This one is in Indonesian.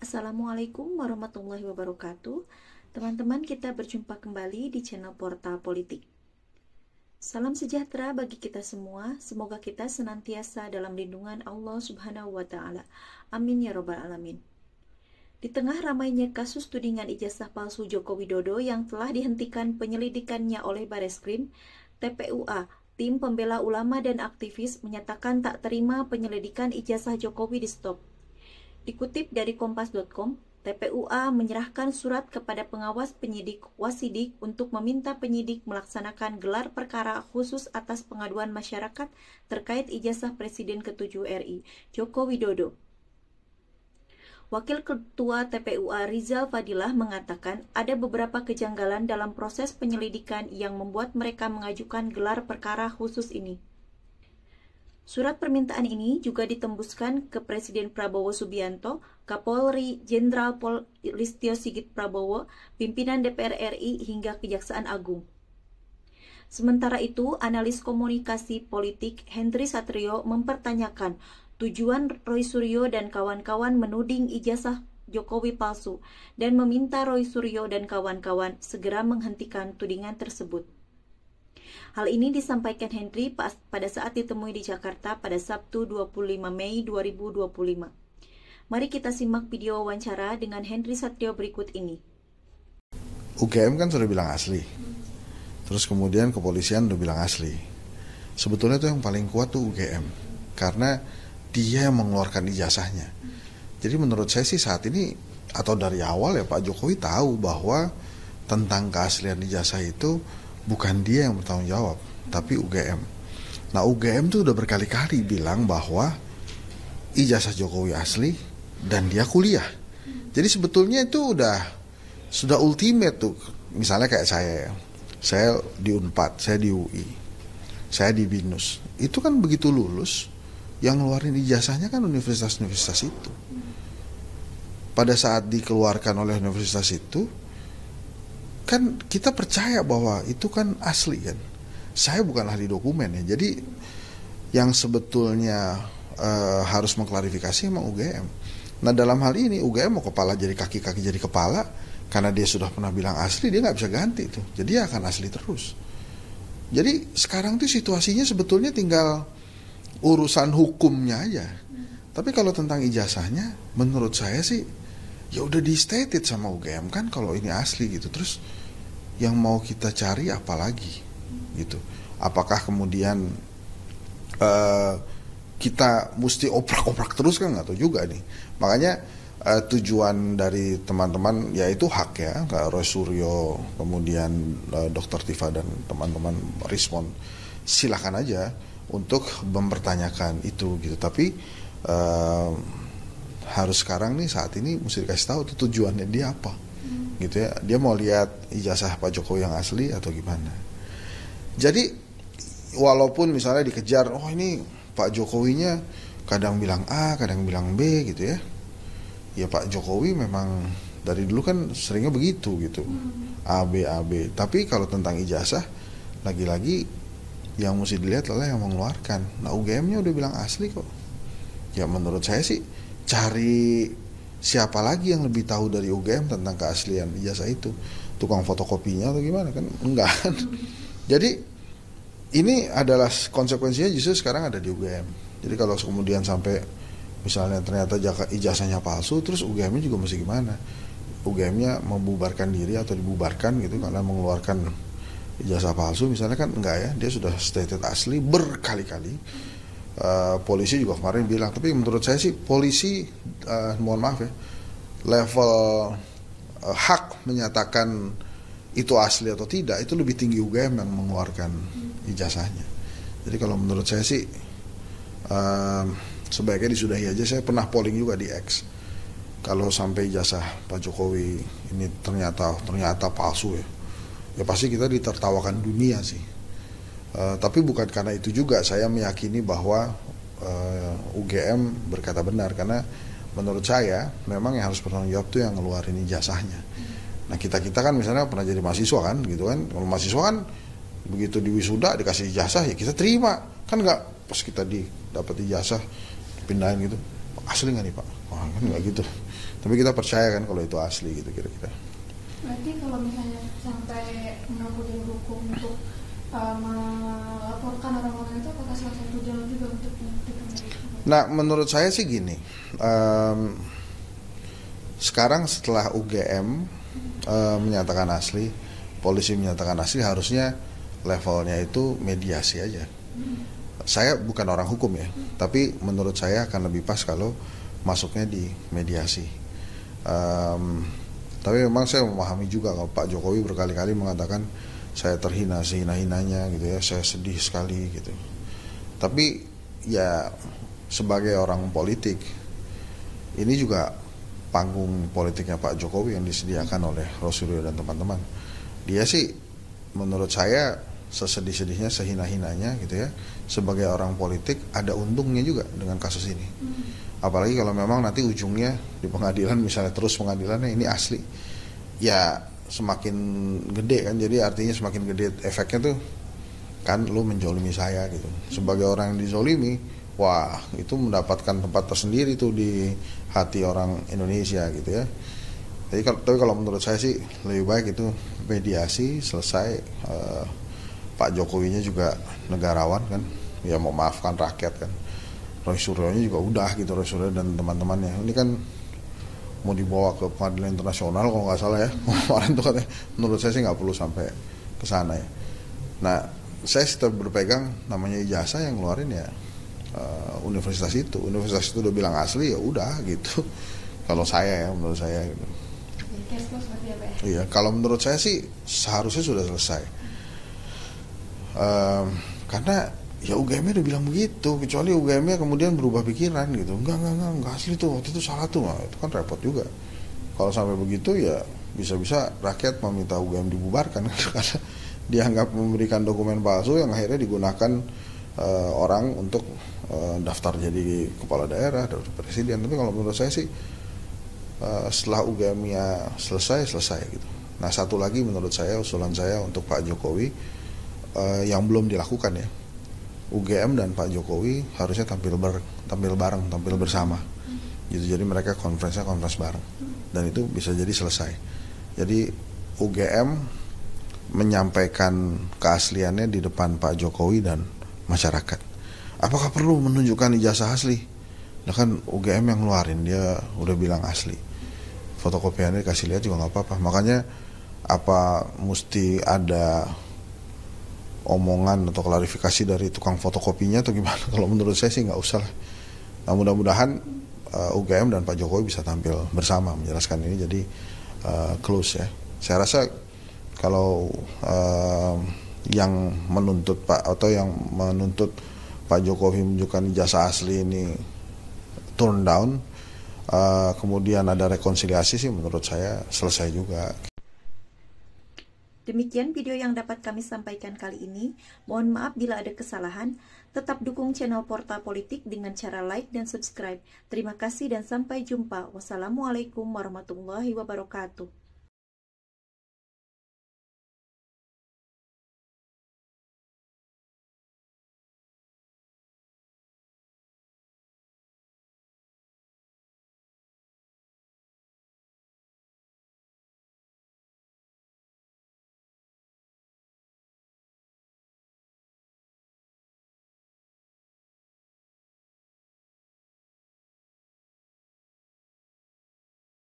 Assalamualaikum warahmatullahi wabarakatuh. Teman-teman, kita berjumpa kembali di channel Portal Politik. Salam sejahtera bagi kita semua. Semoga kita senantiasa dalam lindungan Allah Subhanahu wa Ta'ala. Amin ya Rabbal 'Alamin. Di tengah ramainya kasus tudingan ijazah palsu Joko Widodo yang telah dihentikan penyelidikannya oleh Bareskrim, TPUA, Tim Pembela Ulama dan Aktivis, menyatakan tak terima penyelidikan ijazah Jokowi di stop. Dikutip dari kompas.com, TPUA menyerahkan surat kepada pengawas penyidik Wasidik untuk meminta penyidik melaksanakan gelar perkara khusus atas pengaduan masyarakat terkait ijazah Presiden ke-7 RI, Joko Widodo. Wakil Ketua TPUA Rizal Fadilah mengatakan ada beberapa kejanggalan dalam proses penyelidikan yang membuat mereka mengajukan gelar perkara khusus ini. Surat permintaan ini juga ditembuskan ke Presiden Prabowo Subianto, Kapolri Jenderal Listio Sigit Prabowo, pimpinan DPR RI hingga Kejaksaan Agung. Sementara itu, analis komunikasi politik Hendry Satrio mempertanyakan tujuan Roy Suryo dan kawan-kawan menuding ijazah Jokowi palsu dan meminta Roy Suryo dan kawan-kawan segera menghentikan tudingan tersebut. Hal ini disampaikan Hendry pada saat ditemui di Jakarta pada Sabtu 25 Mei 2025. Mari kita simak video wawancara dengan Hendry Satrio berikut ini. UGM kan sudah bilang asli. Terus kemudian kepolisian udah bilang asli. Sebetulnya itu yang paling kuat tuh UGM. Karena dia yang mengeluarkan ijazahnya. Jadi menurut saya sih saat ini, atau dari awal ya, Pak Jokowi tahu bahwa tentang keaslian ijazah itu bukan dia yang bertanggung jawab, tapi UGM. Nah, UGM tuh udah berkali-kali bilang bahwa ijazah Jokowi asli dan dia kuliah. Jadi sebetulnya itu sudah ultimate tuh. Misalnya kayak saya di Unpad, saya di UI, saya di BINUS. Itu kan begitu lulus, yang ngeluarin ijazahnya kan universitas-universitas itu. Pada saat dikeluarkan oleh universitas itu, kan kita percaya bahwa itu kan asli kan. Saya bukan ahli dokumen ya. Jadi yang sebetulnya harus mengklarifikasi emang UGM. Nah dalam hal ini UGM mau kepala jadi kaki, kaki jadi kepala. Karena dia sudah pernah bilang asli, dia nggak bisa ganti itu. Jadi dia akan asli terus. Jadi sekarang tuh situasinya sebetulnya tinggal urusan hukumnya aja. Tapi kalau tentang ijazahnya, menurut saya sih ya udah di stated sama UGM kan kalau ini asli gitu. Terus yang mau kita cari apa lagi gitu. Apakah kemudian kita mesti oprak-oprak terus kan, nggak tahu juga nih. Makanya tujuan dari teman-teman yaitu hak ya, kayak Roy Suryo, kemudian Dr. Tifa dan teman-teman respon, silakan aja untuk mempertanyakan itu gitu. Tapi harus sekarang nih saat ini mesti dikasih tahu tuh tujuannya dia apa gitu ya. Dia mau lihat ijazah Pak Jokowi yang asli atau gimana. Jadi walaupun misalnya dikejar, oh ini Pak Jokowinya kadang bilang A, kadang bilang B gitu ya. Ya Pak Jokowi memang dari dulu kan seringnya begitu gitu. A, B, A, B. Tapi kalau tentang ijazah, lagi-lagi yang mesti dilihat adalah yang mengeluarkan. Nah UGM-nya udah bilang asli kok. Ya menurut saya sih cari siapa lagi yang lebih tahu dari UGM tentang keaslian ijazah itu. Tukang fotokopinya atau gimana kan? Enggak kan. Jadi ini adalah konsekuensinya justru sekarang ada di UGM. Jadi kalau kemudian sampai misalnya ternyata ijazahnya palsu, terus UGM-nya juga mesti gimana? UGM-nya membubarkan diri atau dibubarkan gitu karena mengeluarkan ijazah palsu misalnya kan enggak ya. Dia sudah stated asli berkali-kali. Polisi juga kemarin bilang, tapi menurut saya sih polisi mohon maaf ya, level hak menyatakan itu asli atau tidak itu lebih tinggi UGM yang mengeluarkan ijazahnya. Jadi kalau menurut saya sih sebaiknya disudahi aja. Saya pernah polling juga di X, kalau sampai ijazah Pak Jokowi ini ternyata palsu ya pasti kita ditertawakan dunia sih. Tapi bukan karena itu juga saya meyakini bahwa UGM berkata benar, karena menurut saya memang yang harus bertanggung jawab itu yang ngeluarin ijazahnya. Nah kita kan misalnya pernah jadi mahasiswa kan gitu kan. Kalau mahasiswa kan begitu di wisuda dikasih ijazah ya kita terima kan, nggak pas kita dapat ijazah pindahin gitu, asli nggak nih Pak? Wah, kan nggak gitu. Tapi kita percaya kan kalau itu asli gitu kira-kira. Berarti kalau misalnya sampai menempuh jalur hukum untuk melaporkan orang-orang itu, apakah salah satu jalur juga untuk membuktikan itu? Nah, menurut saya sih gini, sekarang setelah UGM menyatakan asli, polisi menyatakan asli, harusnya levelnya itu mediasi aja. Saya bukan orang hukum ya, tapi menurut saya akan lebih pas kalau masuknya di mediasi. Tapi memang saya memahami juga kalau Pak Jokowi berkali-kali mengatakan saya terhina sehina-hinanya gitu ya, saya sedih sekali gitu. Tapi ya sebagai orang politik, ini juga panggung politiknya Pak Jokowi yang disediakan oleh Rosuryo dan teman-teman. Dia sih menurut saya sesedih-sedihnya, sehina-hinanya gitu ya, sebagai orang politik ada untungnya juga dengan kasus ini. Apalagi kalau memang nanti ujungnya di pengadilan, misalnya terus pengadilannya ini asli, ya semakin gede kan, jadi artinya semakin gede efeknya tuh kan lu menjolimi saya gitu. Sebagai orang yang dizolimi, wah itu mendapatkan tempat tersendiri tuh di hati orang Indonesia gitu ya. Tapi kalau menurut saya sih lebih baik itu mediasi selesai. Pak Jokowinya juga negarawan kan, ya memaafkan rakyat kan. Roy Suryonya juga udah gitu, Roy Suryo dan teman-temannya. Ini kan mau dibawa ke pengadilan internasional kalau nggak salah ya. Kemarin tuh katanya, menurut saya sih nggak perlu sampai ke sana ya. Nah, saya tetap berpegang namanya ijazah yang ngeluarin ya universitas itu. Universitas itu udah bilang asli ya udah gitu. Kalau saya ya, menurut saya gitu. Iya, kalau menurut saya sih seharusnya sudah selesai. Karena ya UGM-nya udah bilang begitu, kecuali UGM-nya kemudian berubah pikiran gitu, enggak asli tuh, waktu itu salah tuh, nah, itu kan repot juga. Kalau sampai begitu ya bisa-bisa rakyat meminta UGM dibubarkan karena dianggap memberikan dokumen palsu yang akhirnya digunakan orang untuk daftar jadi kepala daerah, daftar presiden. Tapi kalau menurut saya sih setelah UGM-nya selesai gitu. Nah, satu lagi menurut saya, usulan saya untuk Pak Jokowi yang belum dilakukan ya, UGM dan Pak Jokowi harusnya tampil bareng, tampil bersama gitu. Jadi mereka konferensi bareng dan itu bisa jadi selesai. Jadi UGM menyampaikan keasliannya di depan Pak Jokowi dan masyarakat. Apakah perlu menunjukkan ijazah asli? Nah kan UGM yang ngeluarin, dia udah bilang asli, fotokopiannya dikasih lihat juga nggak apa-apa. Makanya apa mesti ada omongan atau klarifikasi dari tukang fotokopinya atau gimana? Kalau menurut saya sih nggak usah lah. Nah, mudah-mudahan UGM dan Pak Jokowi bisa tampil bersama menjelaskan ini jadi close ya. Saya rasa kalau yang menuntut Pak Jokowi menunjukkan ijazah asli ini turn down, kemudian ada rekonsiliasi sih menurut saya selesai juga. Demikian video yang dapat kami sampaikan kali ini. Mohon maaf bila ada kesalahan. Tetap dukung channel Porta Politik dengan cara like dan subscribe. Terima kasih dan sampai jumpa. Wassalamualaikum warahmatullahi wabarakatuh.